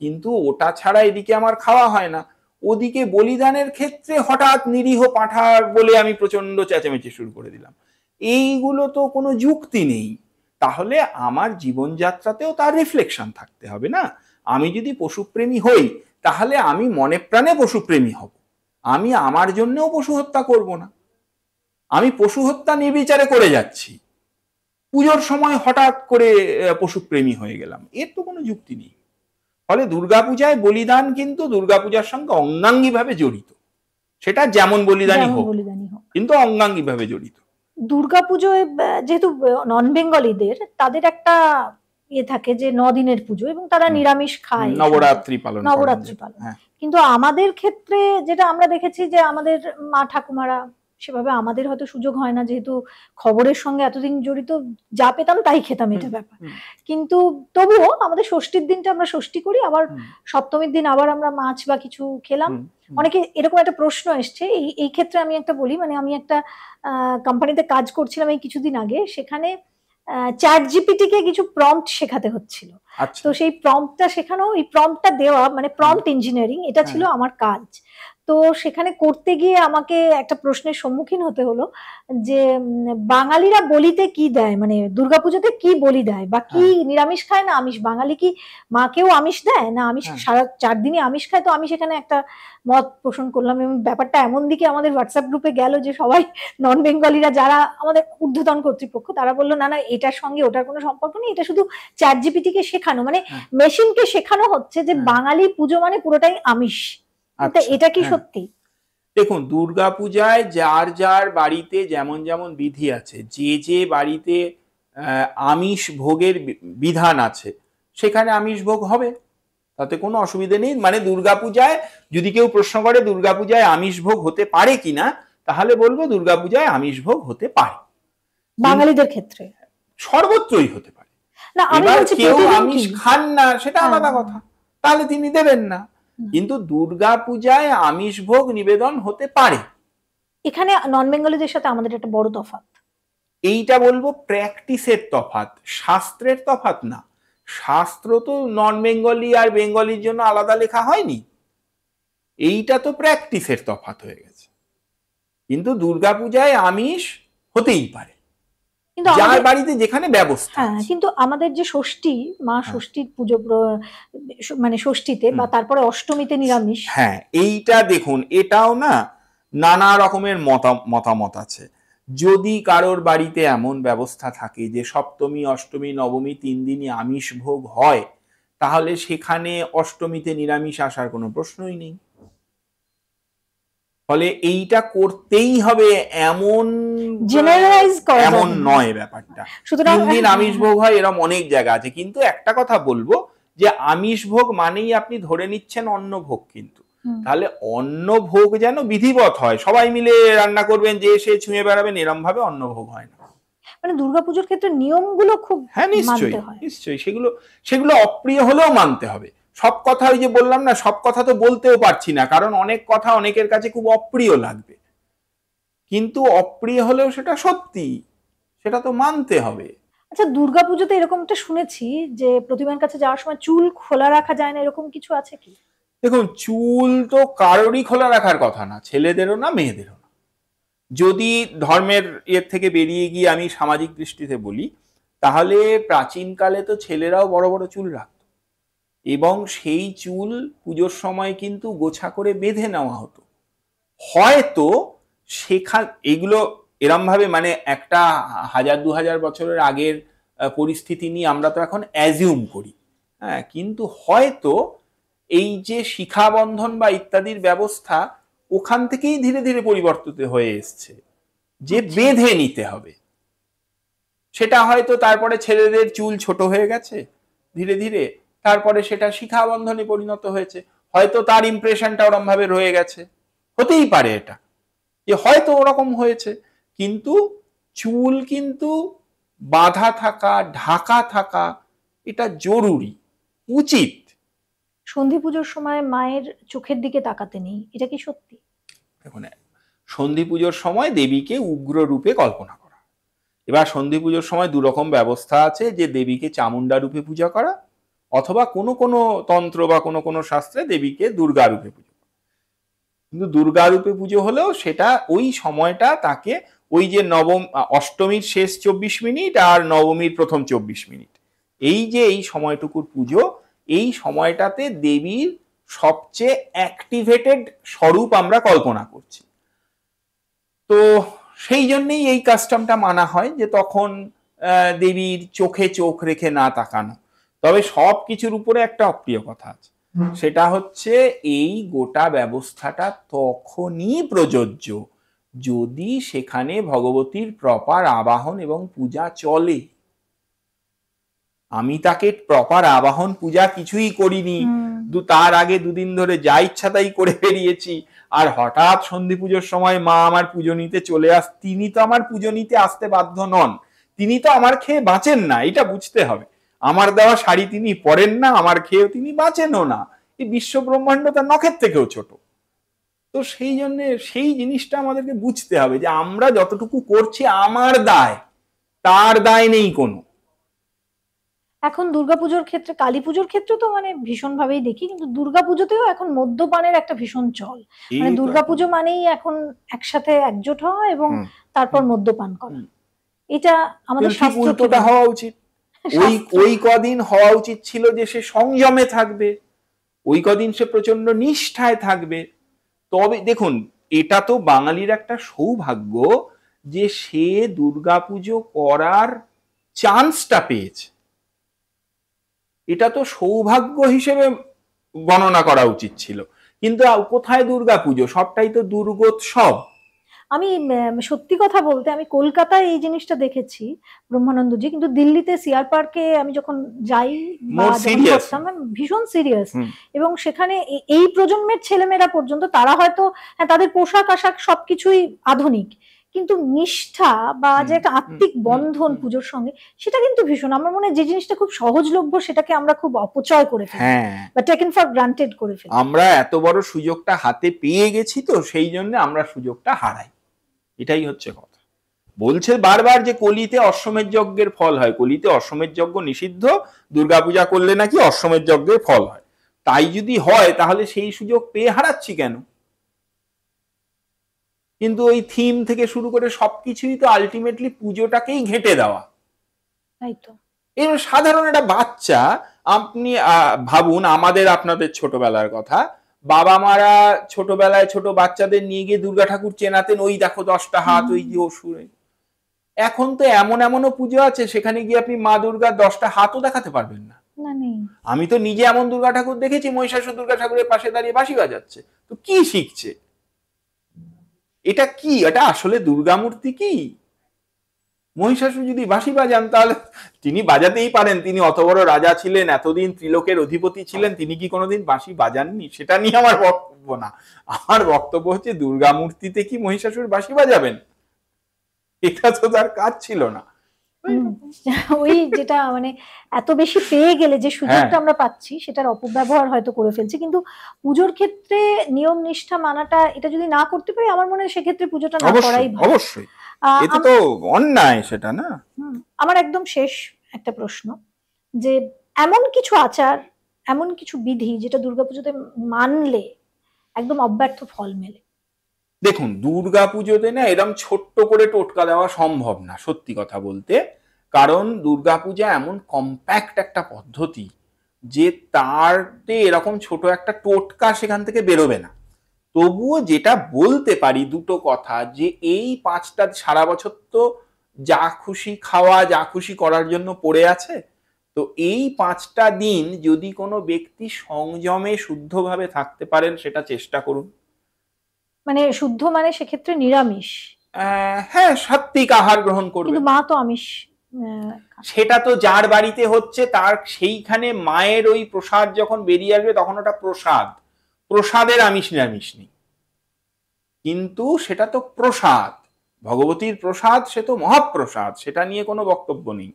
B: কিন্তু ওটা ছাড়া এদিকে আমার খাওয়া হয় না, ওদিকে বলিদানের ক্ষেত্রে হঠাৎ নিরীহ পাঠা বলে আমি প্রচন্ড চেঁচামেচি শুরু করে দিলাম। এইগুলো তো কোনো যুক্তি নেই। তাহলে আমার জীবনযাত্রাতেও তার রিফ্লেকশন থাকতে হবে না। আমি যদি পশুপ্রেমী হই, তাহলে আমি মনে প্রাণে পশুপ্রেমী হব, আমি আমার জন্যও পশু হত্যা করব না। আমি পশু হত্যা নির্বিচারে করে যাচ্ছি, পুজোর সময় হঠাৎ করে পশুপ্রেমী হয়ে গেলাম, এর তো কোনো যুক্তি নেই। ফলে দুর্গাপূজায় বলিদান কিন্তু দুর্গাপূজার সঙ্গে অঙ্গাঙ্গিভাবে জড়িত, সেটা যেমন বলিদানই
A: যেমন
B: হোক,
A: বলিদানই হোক।
B: কিন্তু অঙ্গাঙ্গিভাবে জড়িত।
A: দুর্গাপুজোয় যেহেতু নন বেঙ্গলিদের তাদের একটা ইয়ে থাকে যে 9 দিনের পুজো এবং তারা নিরামিষ খায়,
B: নবরাত্রি পালন করেন
A: নবরাত্রি
B: যেটা।
A: পালন।
B: হ্যাঁ।
A: কিন্তু আমাদের ক্ষেত্রে যেটা আমরা দেখেছি যে আমাদের মা ঠাকুমারা সেভাবে, আমাদের হয়তো সুযোগ হয় না যেহেতু খবরের সঙ্গে এতদিন জড়িত, যা পেতাম তাই খেতাম, এটা ব্যাপার। কিন্তু তবুও আমাদের ষষ্ঠীর দিনটা আমরা ষষ্ঠী করি, আবার সপ্তমীর দিন আবার আমরা মাছ বা কিছু খেলাম। অনেকে এরকম একটা প্রশ্ন এসছে, এই ক্ষেত্রে আমি একটা বলি, মানে আমি একটা কোম্পানিতে কাজ করছিলাম এই কিছুদিন আগে, সেখানে চ্যাট জিপিটি কে কিছু প্রম্পট শেখাতে হচ্ছিল। তো সেই প্রম্পটটা শেখানো, এই প্রম্পটটা দেওয়া, মানে প্রম্পট ইঞ্জিনিয়ারিং, এটা ছিল আমার কাজ। তো সেখানে করতে গিয়ে আমাকে একটা প্রশ্নের সম্মুখীন হতে হলো যে বাঙালিরা বলিতে কি দেয়, মানে দুর্গাপুজোতে কি বলি দেয়, বা কি নিরামিষ খায় না আমিষ, বাঙালি কি মাকেও আমিষ দেয় না আমিষ, সারা 4 দিনই আমিষ খায়। তো আমি সেখানে একটা মত পোষণ করলাম এবং ব্যাপারটা এমন দিকে আমাদের হোয়াটসঅ্যাপ গ্রুপে গেল যে সবাই নন বেঙ্গলিরা, যারা আমাদের ঊর্ধ্বতন কর্তৃপক্ষ, তারা বললো না না, এটার সঙ্গে ওটার কোনো সম্পর্ক নেই, এটা শুধু চ্যাট জিপিটি কে শেখানো, মানে মেশিনকে শেখানো হচ্ছে যে বাঙালি পুজো মানে পুরোটাই আমিষ। এটা কি সত্যি?
B: দেখুন, দুর্গাপূজায় যার যার বাড়িতে যেমন যেমন বিধি আছে, যে যে বাড়িতে আমিষ ভোগের বিধান আছে সেখানে আমিষ ভোগ হবে, তাতে কোনো অসুবিধা নেই। মানে দুর্গাপূজায় যদি কেউ প্রশ্ন করে দুর্গাপূজায় আমিষ ভোগ হতে পারে কিনা, তাহলে বলবো দুর্গাপূজায় আমিষ ভোগ হতে পারে,
A: বাঙালিদের ক্ষেত্রে
B: সর্বত্রই হতে পারে।
A: না,
B: এবার কেউ আমিষ খান না সেটা আলাদা কথা, তাহলে তিনি দেবেন না, কিন্তু দুর্গাপূজায় আমিষ ভোগ নিবেদন হতে পারে।
A: এখানে নন বেঙ্গলিদের সাথে আমাদের একটা বড় তফাৎ,
B: এইটা বলবো প্র্যাকটিসের তফাৎ, শাস্ত্রের তফাৎ না। শাস্ত্র তো নন বেঙ্গলি আর বেঙ্গলির জন্য আলাদা লেখা হয়নি, এইটা তো প্র্যাকটিসের তফাৎ হয়ে গেছে। কিন্তু দুর্গাপূজায় আমিষ হতেই পারে যার বাড়িতে যেখানে ব্যবস্থা।
A: কিন্তু আমাদের যে ষষ্ঠী, মা ষষ্ঠীর পুজো, মানে ষষ্ঠীতে বা তারপরে অষ্টমীতে নিরামিষ,
B: এইটা দেখুন, এটাও না নানা রকমের মতামত আছে। যদি কারোর বাড়িতে এমন ব্যবস্থা থাকে যে সপ্তমী অষ্টমী নবমী 3 দিনই আমিষ ভোগ হয়, তাহলে সেখানে অষ্টমীতে নিরামিষ আসার কোনো প্রশ্নই নেই। ফলে এইটা করতেই হবে এমন
A: জেনারেলাইজ করা
B: এমন নয় ব্যাপারটা। 3 দিন আমিষ ভোগ হয় এরকম অনেক জায়গা আছে। কিন্তু একটা কথা বলবো যে আমিষ ভোগ মানেই আপনি ধরে নিচ্ছেন অন্ন ভোগ, কিন্তু তাহলে অন্ন ভোগ যেন বিধিবৎ হয়, সবাই মিলে রান্না করবেন, যে সে ছুঁয়ে বেড়াবেন, এরম ভাবে অন্ন ভোগ হয় না।
A: মানে দুর্গাপুজোর ক্ষেত্রে নিয়মগুলো খুব
B: নিশ্চয়ই সেগুলো অপ্রিয় হলেও মানতে হবে। সব কথা ওই যে বললাম না, সব কথা তো বলতেও পারছি না, কারণ অনেক কথা অনেকের কাছে খুব অপ্রিয় লাগবে, কিন্তু অপ্রিয় হলেও সেটা সত্যি, সেটা তো মানতে হবে।
A: আচ্ছা, দুর্গাপুজোতে এরকমটা শুনেছি যে প্রতিমার কাছে যাওয়ার সময় চুল খোলা রাখা যায় না, এরকম কিছু আছে কি?
B: দেখুন, চুল তো কারোরই খোলা রাখার কথা না, ছেলেদেরও না মেয়েদেরও না। যদি ধর্মের এর থেকে বেরিয়ে গিয়ে আমি সামাজিক দৃষ্টিতে বলি, তাহলে প্রাচীনকালে তো ছেলেরাও বড় বড় চুল রাখত, এবং সেই চুল পুজোর সময় কিন্তু গোছা করে বেঁধে নেওয়া হতো। হয়তো এগুলো এরম ভাবে, মানে একটা 1000-2000 বছরের আগের পরিস্থিতি নিয়ে আমরা তো এখন অ্যাজিউম করি, কিন্তু হয়তো এই যে শিখাবন্ধন বা ইত্যাদির ব্যবস্থা ওখান থেকেই ধীরে ধীরে পরিবর্তিত হয়ে এসছে, যে বেঁধে নিতে হবে। সেটা হয়তো তারপরে ছেলেদের চুল ছোট হয়ে গেছে ধীরে ধীরে, তারপরে সেটা শিখাবন্ধনে পরিণত হয়েছে, হয়তো তার ইমপ্রেশনটা ওরম ভাবে রয়ে গেছে, হতেই পারে এটা যে হয়তো ওরকম হয়েছে। কিন্তু চুল কিন্তু বাঁধা থাকা, ঢাকা থাকা, এটা জরুরি, উচিত।
A: সন্ধি পুজোর সময় মায়ের চোখের দিকে তাকাতে নেই, এটা কি সত্যি?
B: দেখুন, সন্ধি পুজোর সময় দেবীকে উগ্র রূপে কল্পনা করা। এবার সন্ধি পুজোর সময় 2 রকম ব্যবস্থা আছে, যে দেবীকে চামুন্ডা রূপে পূজা করা, অথবা কোনো কোনো তন্ত্র বা কোনো কোনো শাস্ত্রে দেবীকে দুর্গা রূপে পুজো করা। কিন্তু দুর্গা রূপে পুজো হলেও সেটা ওই সময়টা তাকে ওই যে অষ্টমীর শেষ 24 মিনিট আর নবমীর প্রথম 24 মিনিট, এই যে এই সময়টুকুর পুজো, এই সময়টাতে দেবীর সবচেয়ে অ্যাক্টিভেটেড স্বরূপ আমরা কল্পনা করছি। তো সেই জন্যই এই কাস্টমটা মানা হয়, যে তখন দেবীর চোখে চোখ রেখে না তাকানো। তবে সব কিছুর উপরে একটা অপ্রিয় কথা আছে, সেটা হচ্ছে এই গোটা ব্যবস্থাটা তখনই প্রযোজ্য যদি সেখানে ভগবতীর প্রপার আবাহন এবং পূজা চলে। আমি তাকে প্রপার আবাহন পূজা কিছুই করিনি, তার আগে দুদিন ধরে যা ইচ্ছা তাই করে বেরিয়েছি, আর হঠাৎ সন্ধি পুজোর সময় মা আমার পুজো নিতে চলে তিনি তো আমার পুজো নিতে আসতে বাধ্য নন, তিনি তো আমার খেয়ে বাঁচেন না, এটা বুঝতে হবে। আমার দেওয়া শাড়ি তিনি পরেন না, আমার খেয়েও তিনি বাঁচেনও না, এই বিশ্ব ব্রহ্মাণ্ড তার নখের থেকেও ছোট। তো সেই জন্য সেই জিনিসটা আমাদেরকে বুঝতে হবে যে আমরা যতটুকু করছি আমার দায়, তার দায় নেই কোনো।
A: এখন দুর্গাপুজোর ক্ষেত্রে, কালী পুজোর ক্ষেত্রে তো মানে ভীষণ ভাবেই দেখি, কিন্তু দুর্গাপুজোতেও এখন মদ্যপানের একটা ভীষণ চল। মানে দুর্গাপুজো মানেই এখন একসাথে একজোট হওয়া এবং তারপর মদ্যপান করা, এটা আমাদের
B: শাস্ত্রটা হওয়া উচিত। ওই কদিন হওয়া উচিত ছিল যে সে সংযমে থাকবে, ওই কদিন সে প্রচন্ড নিষ্ঠায় থাকবে। তবে দেখুন, এটা তো বাঙালির একটা সৌভাগ্য যে সে দুর্গাপুজো করার চান্সটা পেয়েছে, এটা তো সৌভাগ্য হিসেবে গণনা করা উচিত ছিল। কিন্তু কোথায় দুর্গাপুজো, সবটাই তো দুর্গোৎসব।
A: আমি সত্যি কথা বলতে আমি কলকাতায় এই জিনিসটা দেখেছি ব্রহ্মানন্দজি, কিন্তু দিল্লিতে সিআর পার্কে আমি যখন যাই ভীষণ সিরিয়াস। এবং সেখানে এই প্রজন্মের ছেলেমেয়েরা পর্যন্ত তারা হয়তো তাদের পোশাক আশাক সবকিছুই আধুনিক, কিন্তু নিষ্ঠা বা যে একটা আত্মিক বন্ধন পুজোর সঙ্গে, সেটা কিন্তু ভীষণ, আমার মনে হয় যে জিনিসটা খুব সহজলভ্য সেটাকে আমরা খুব অপচয় করে ফেলি বা টেকেন ফর গ্রান্টেড করে ফেলি।
B: আমরা এত বড় সুযোগটা হাতে পেয়ে গেছি, তো সেই জন্য আমরা সুযোগটা হারাই, এটাই হচ্ছে কথা। বলছে বারবার যে কলিতে অশ্বমেধ যজ্ঞের ফল হয়, কলিতে অশ্বমেধ যজ্ঞ নিষিদ্ধ, দুর্গাপূজা করলে নাকি অশ্বমেধ যজ্ঞের ফল হয়। তাই যদি হয় তাহলে সেই সুযোগ পেয়ে হারাচ্ছি কেন? কিন্তু ওই থিম থেকে শুরু করে সবকিছুই তো আলটিমেটলি পুজোটাকেই ঘেঁটে দেওয়া।
A: তাই তো।
B: এবার সাধারণ একটা বাচ্চা, আপনি ভাবুন আমাদের আপনাদের ছোটবেলার কথা, বাবা মারা ছোটবেলায় ছোট বাচ্চাদের নিয়ে গিয়ে দুর্গা ঠাকুর চেনাতেন, ওই দেখো 10টা হাত, ওই যে অসুরে। এখন তো এমনও পুজো আছে সেখানে গিয়ে আপনি মা দুর্গার 10টা হাতও দেখাতে পারবেন না। আমি তো নিজে এমন দুর্গা ঠাকুর দেখেছি মহিষাসুর দুর্গা ঠাকুরের পাশে দাঁড়িয়ে বাঁশি বাজাচ্ছে, তো কি শিখছে? এটা কি? এটা আসলে দুর্গা মূর্তি কি? মহিষাসুর যদি বাঁশি বাজান তাহলে তিনি বাজাতেই পারেন, তিনি অত বড় রাজা ছিলেন, এতদিন ত্রিলোকের অধিপতি ছিলেন, তিনি কি কোনোদিন বাঁশি বাজাননি? সেটা নিয়ে আমার বক্তব্য না। আমার বক্তব্য হচ্ছে দুর্গা মূর্তিতে কি মহিষাসুর বাঁশি বাজাবেন? এটা তো তার কাজ ছিল না।
A: ওই যেটা মানে এত বেশি পেয়ে গেলে যে সুযোগটা আমরা পাচ্ছি সেটার অপব্যবহার হয়তো করে ফেলছি। কিন্তু পুজোর ক্ষেত্রে নিয়ম নিষ্ঠা মানাটা, এটা যদি না করতে পারি আমার মনে হয় সেক্ষেত্রে পুজোটা না করাই ভালো।
B: অবশ্যই, এটা তো অন্যায়, সেটা না।
A: আমার একদম শেষ একটা প্রশ্ন, যে এমন কিছু আচার, এমন কিছু বিধি যেটা দুর্গাপুজোতে মানলে একদম অব্যর্থ ফল মেলে।
B: দেখুন, দুর্গাপুজোতে না এরকম ছোট্ট করে টোটকা দেওয়া সম্ভব না, সত্যি কথা বলতে। কারণ দুর্গাপূজা এমন কম্প্যাক্ট একটা পদ্ধতি যে তারতে এরকম ছোট একটা টোটকা সেখান থেকে বেরোবে না। তবুও যেটা বলতে পারি দুটো কথা, যে এই 5টা সারা বছর তো যা খুশি খাওয়া, যা খুশি করার জন্য পড়ে আছে, তো এই 5টা দিন যদি কোনো ব্যক্তি সংযমে শুদ্ধভাবে থাকতে পারেন সেটা চেষ্টা করুন।
A: মানে শুদ্ধ মানে সেক্ষেত্রে নিরামিষ?
B: হ্যাঁ, সাত্বিক আহার গ্রহণ করবে।
A: কিন্তু মা তো আমিষ।
B: সেটা তো যার বাড়িতে হচ্ছে তার সেইখানে মায়ের ওই প্রসাদ যখন বেরিয়ে আসবে তখন ওটা প্রসাদ, প্রসাদের আমিষ নিরামিষ নেই, কিন্তু সেটা তো প্রসাদ, ভগবতীর প্রসাদ, সে তো মহাপ্রসাদ, সেটা নিয়ে কোনো বক্তব্য নেই।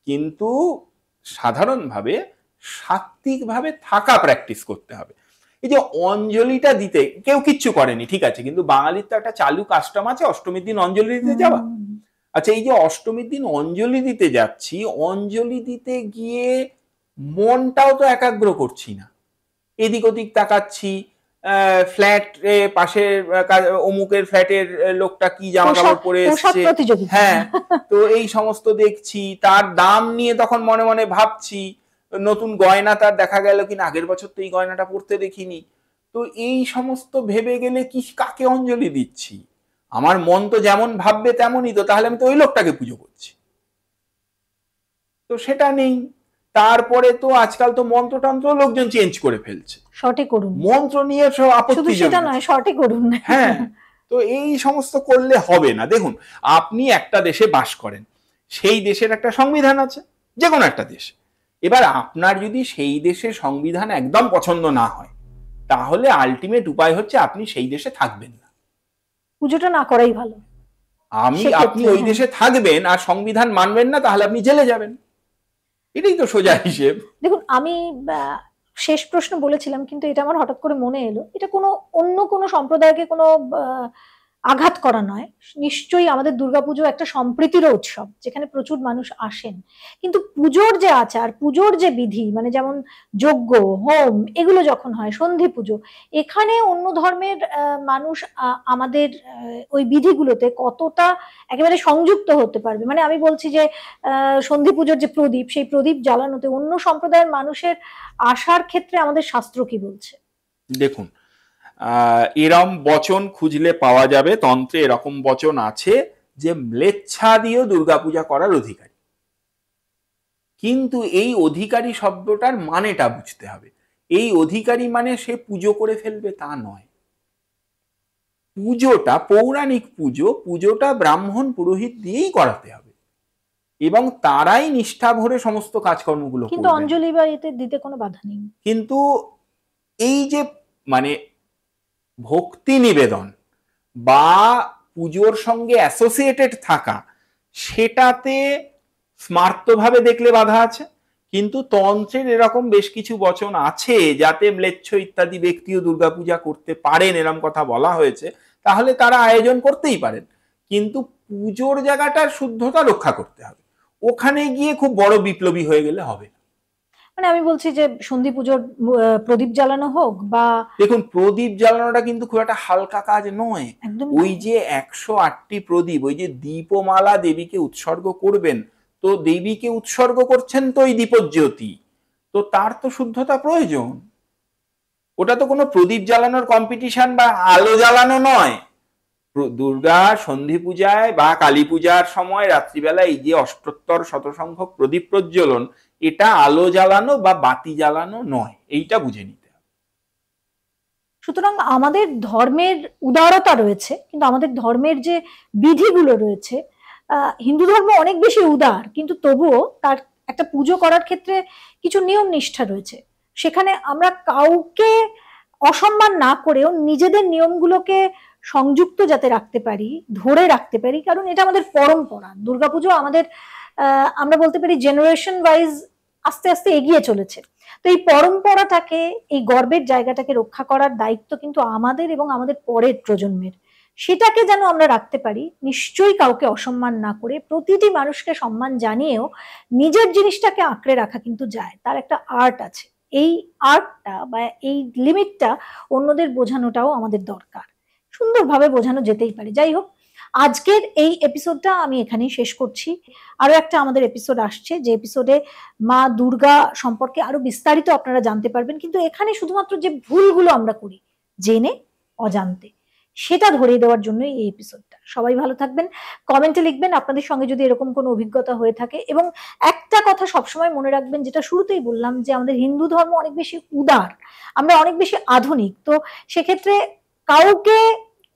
B: কিন্তু সাধারণভাবে সাত্বিকভাবে থাকা প্র্যাকটিস করতে হবে। এই যে অঞ্জলিটা দিতে কেউ কিচ্ছু করেনি, ঠিক আছে, কিন্তু বাঙালির তো একটা চালু কাস্টম আছে অষ্টমীর দিন অঞ্জলি দিতে যাওয়া। আচ্ছা, এই যে অষ্টমীর দিন অঞ্জলি দিতে যাচ্ছি, অঞ্জলি দিতে গিয়ে মনটাও তো একাগ্র করছি না, এদিক ওদিক তাকাচ্ছি, ফ্ল্যাট পাশের অমুকের ফ্ল্যাটের লোকটা কি জামা কাপড় পরে এসছে, হ্যাঁ, তো এই সমস্ত দেখছি, তার দাম নিয়ে তখন মনে মনে ভাবছি, নতুন গয়না তার দেখা গেল কিনা, আগের বছর তো এই গয়নাটা পরতে দেখিনি। তো এই সমস্ত ভেবে গেলে কি কাকে অঞ্জলি দিচ্ছি? আমার মন তো যেমন ভাববে তেমনই, তো তাহলে আমি তো ওই লোকটাকে পুজো করছি, তো সেটা নেই। তারপরে তো আজকাল তো মন্ত্রতন্ত্র লোকজন চেঞ্জ করে ফেলছে,
A: শর্টে করুন,
B: মন্ত্র নিয়ে সব আপত্তি।
A: শুধু সেটা নয়, শর্টে করুন।
B: হ্যাঁ, তো এই সমস্ত করলে হবে না। দেখুন, আপনি একটা দেশে বাস করেন, সেই দেশের একটা সংবিধান আছে, যে কোনো একটা দেশ। এবার আপনার যদি সেই দেশের সংবিধান একদম পছন্দ না হয়, তাহলে আলটিমেট উপায় হচ্ছে আপনি সেই দেশে থাকবেন না,
A: পুজোটা না করাই ভালো।
B: আপনি ওই দেশে থাকবেন আর সংবিধান মানবেন না, তাহলে আপনি জেলে যাবেন। এটাই তো সোজা হিসেব।
A: দেখুন, আমি শেষ প্রশ্ন বলেছিলাম, কিন্তু এটা আমার হঠাৎ করে মনে এলো, এটা কোনো অন্য কোনো সম্প্রদায়কে কোনো আঘাত করা নয়। নিশ্চয়ই আমাদের দুর্গাপুজো একটা সম্প্রীতির উৎসব, যেখানে প্রচুর মানুষ আসেন, কিন্তু পুজোর যে আচার, পুজোর যে বিধি, মানে যেমন যজ্ঞ, হোম, এগুলো যখন হয়, সন্ধি পুজো, এখানে অন্য ধর্মের মানুষ আমাদের ওই বিধিগুলোতে কতটা একেবারে সংযুক্ত হতে পারবে। মানে আমি বলছি যে সন্ধি পুজোর যে প্রদীপ, সেই প্রদীপ জ্বালানোতে অন্য সম্প্রদায়ের মানুষের আসার ক্ষেত্রে আমাদের শাস্ত্র কি বলছে?
B: দেখুন, এরম বচন খুঁজলে পাওয়া যাবে, তন্ত্রে এরকম বচন আছে যে ম্লেচ্ছা দিয়েও দুর্গাপূজা করার অধিকারী। কিন্তু এই অধিকারী শব্দটার মানেটা বুঝতে হবে। এই অধিকারী মানে সে পুজো করে ফেলবে তা নয়। পুজোটা পৌরাণিক পুজোটা ব্রাহ্মণ পুরোহিত দিয়েই করাতে হবে, এবং তারাই নিষ্ঠা ভরে সমস্ত কাজকর্মগুলো করবে।
A: কিন্তু অঞ্জলি বা এতে দিতে কোনো বাধা নেই।
B: কিন্তু এই যে মানে ভক্তি নিবেদন বা পুজোর সঙ্গে অ্যাসোসিয়েটেড থাকা, সেটাতে স্মার্তভাবে দেখলে বাধা আছে। কিন্তু তন্ত্রের এরকম বেশ কিছু বচন আছে যাতে ম্লেচ্ছ ইত্যাদি ব্যক্তিও দুর্গাপূজা করতে পারেন, এরকম কথা বলা হয়েছে। তাহলে তারা আয়োজন করতেই পারেন, কিন্তু পুজোর জায়গাটার শুদ্ধতা রক্ষা করতে হবে। ওখানে গিয়ে খুব বড় বিপ্লবী হয়ে গেলে হবে না।
A: মানে আমি বলছি যে সন্ধি পুজোর প্রদীপ জ্বালানো হোক বা,
B: দেখুন, প্রদীপ জ্বালানোটা কিন্তু খুব একটা হালকা কাজ নয়। ওই যে 108টি প্রদীপ, ওই যে দীপমালা দেবীকে উৎসর্গ করবেন, তো দেবীকে উৎসর্গ করছেন তো ওই দীপজ্যোতি, তো তার তো শুদ্ধতা প্রয়োজন। ওটা তো কোনো প্রদীপ জ্বালানোর কম্পিটিশন বা আলো জ্বালানো নয়। দুর্গা সন্ধি পূজায় বা কালী পূজার সময় রাত্রিবেলা এই যে অষ্টোত্তর শতসংখ্যক প্রদীপ প্রজ্বলন, এটা আলো জ্বালানো বা বাতি জ্বালানো নয়, এইটা বুঝে নিতে হবে।
A: সুতরাং আমাদের ধর্মের উদারতা রয়েছে, কিন্তু আমাদের ধর্মের যে বিধিগুলো রয়েছে, হিন্দু ধর্ম অনেক বেশি উদার, কিন্তু তবুও তার একটা পুজো করার ক্ষেত্রে কিছু নিয়ম নিষ্ঠা রয়েছে। সেখানে আমরা কাউকে অসম্মান না করেও নিজেদের নিয়মগুলোকে সংযুক্ত যাতে রাখতে পারি, ধরে রাখতে পারি, কারণ এটা আমাদের পরম্পরা। দুর্গাপুজো আমাদের আমরা বলতে পারি জেনারেশন ওয়াইজ আস্তে আস্তে এগিয়ে চলেছে। তো এই পরম্পরাটাকে, এই গর্বের জায়গাটাকে রক্ষা করার দায়িত্ব কিন্তু আমাদের এবং আমাদের পরের প্রজন্মের। সেটাকে যেন আমরা রাখতে পারি, নিশ্চয়ই কাউকে অসম্মান না করে, প্রতিটি মানুষকে সম্মান জানিয়েও নিজের জিনিসটাকে আঁকড়ে রাখা কিন্তু যায়। তার একটা আর্ট আছে। এই আর্টটা বা এই লিমিটটা অন্যদের বোঝানোটাও আমাদের দরকার। সুন্দরভাবে বোঝানো যেতেই পারে। যাই হোক, আজকের এই এপিসোডটা আমি এখানেই শেষ করছি। আরো একটা আমাদের এপিসোড আসছে, যে এপিসোডে মা দুর্গা সম্পর্কে আরো বিস্তারিত আপনারা জানতে পারবেন। কিন্তু এখানে শুধুমাত্র যে ভুলগুলো আমরা করি জেনে অজান্তে, সেটা ধরিয়ে দেওয়ার জন্য এই এপিসোডটা। সবাই ভালো থাকবেন, কমেন্টে লিখবেন আপনাদের সঙ্গে যদি এরকম কোনো অভিজ্ঞতা হয়ে থাকে। এবং একটা কথা সবসময় মনে রাখবেন, যেটা শুরুতেই বললাম, যে আমাদের হিন্দু ধর্ম অনেক বেশি উদার, আমরা অনেক বেশি আধুনিক। তো সেক্ষেত্রে কাউকে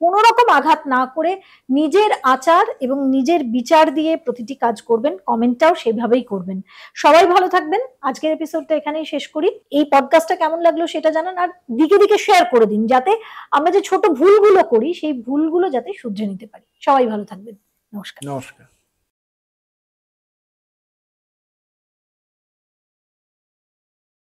A: কোনো রকম আঘাত না করে নিজের আচার এবং নিজের বিচার দিয়ে প্রতিটি কাজ করবেন, কমেন্টটাও সেভাবেই করবেন। সবাই ভালো থাকবেন। আজকের এপিসোডটা এখানেই শেষ করি। এই পডকাস্টটা কেমন লাগলো সেটা জানান, আর দিকে দিকে শেয়ার করে দিন, যাতে আমরা যে ছোট ভুলগুলো করি সেই ভুলগুলো যাতে শুধরে নিতে পারি। সবাই ভালো থাকবেন। নমস্কার।
B: নমস্কার।